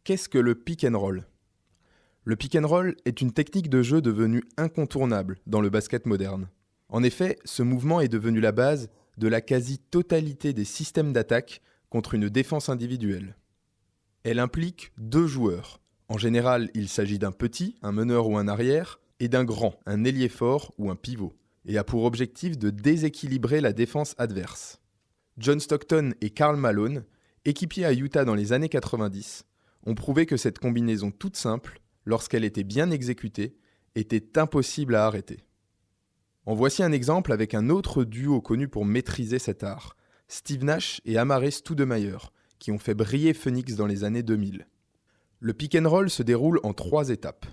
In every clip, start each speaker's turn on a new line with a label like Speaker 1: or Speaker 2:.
Speaker 1: Qu'est-ce que le pick and roll ? Le pick and roll est une technique de jeu devenue incontournable dans le basket moderne. En effet, ce mouvement est devenu la base de la quasi-totalité des systèmes d'attaque contre une défense individuelle. Elle implique 2 joueurs. En général, il s'agit d'un petit, un meneur ou un arrière, et d'un grand, un ailier fort ou un pivot, et a pour objectif de déséquilibrer la défense adverse. John Stockton et Karl Malone, équipiers à Utah dans les années 90, ont prouvé que cette combinaison toute simple, lorsqu'elle était bien exécutée, était impossible à arrêter. En voici un exemple avec un autre duo connu pour maîtriser cet art, Steve Nash et Amare Stoudemire, qui ont fait briller Phoenix dans les années 2000. Le pick and roll se déroule en 3 étapes.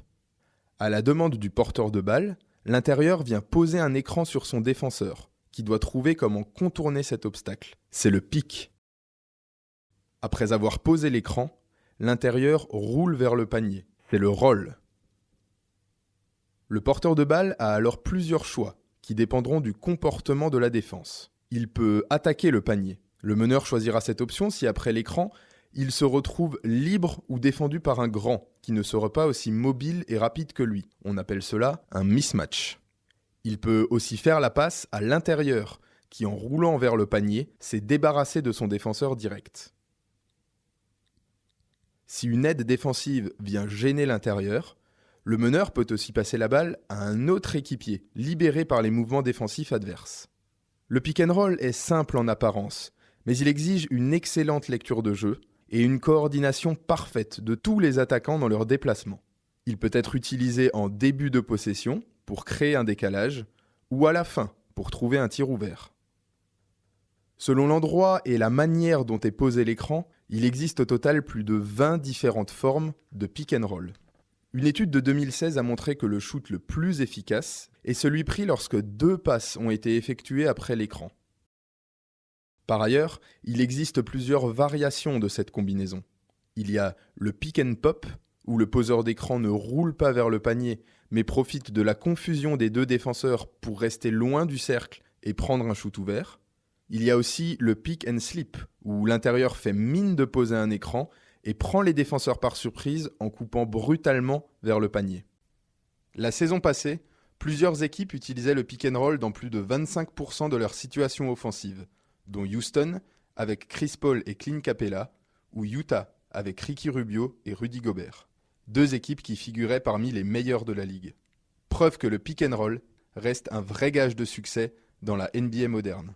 Speaker 1: À la demande du porteur de balle, l'intérieur vient poser un écran sur son défenseur, qui doit trouver comment contourner cet obstacle. C'est le pick. Après avoir posé l'écran, l'intérieur roule vers le panier. C'est le roll. Le porteur de balle a alors plusieurs choix, qui dépendront du comportement de la défense. Il peut attaquer le panier. Le meneur choisira cette option si après l'écran, il se retrouve libre ou défendu par un grand, qui ne sera pas aussi mobile et rapide que lui. On appelle cela un mismatch. Il peut aussi faire la passe à l'intérieur, qui en roulant vers le panier, s'est débarrassé de son défenseur direct. Si une aide défensive vient gêner l'intérieur, le meneur peut aussi passer la balle à un autre équipier, libéré par les mouvements défensifs adverses. Le pick and roll est simple en apparence, mais il exige une excellente lecture de jeu et une coordination parfaite de tous les attaquants dans leur déplacement. Il peut être utilisé en début de possession pour créer un décalage ou à la fin pour trouver un tir ouvert. Selon l'endroit et la manière dont est posé l'écran, il existe au total plus de 20 différentes formes de pick and roll. Une étude de 2016 a montré que le shoot le plus efficace est celui pris lorsque 2 passes ont été effectuées après l'écran. Par ailleurs, il existe plusieurs variations de cette combinaison. Il y a le pick and pop, où le poseur d'écran ne roule pas vers le panier, mais profite de la confusion des 2 défenseurs pour rester loin du cercle et prendre un shoot ouvert. Il y a aussi le pick and slip, où l'intérieur fait mine de poser un écran et prend les défenseurs par surprise en coupant brutalement vers le panier. La saison passée, plusieurs équipes utilisaient le pick and roll dans plus de 25% de leurs situations offensives, dont Houston avec Chris Paul et Clint Capela, ou Utah avec Ricky Rubio et Rudy Gobert. 2 équipes qui figuraient parmi les meilleures de la ligue. Preuve que le pick and roll reste un vrai gage de succès dans la NBA moderne.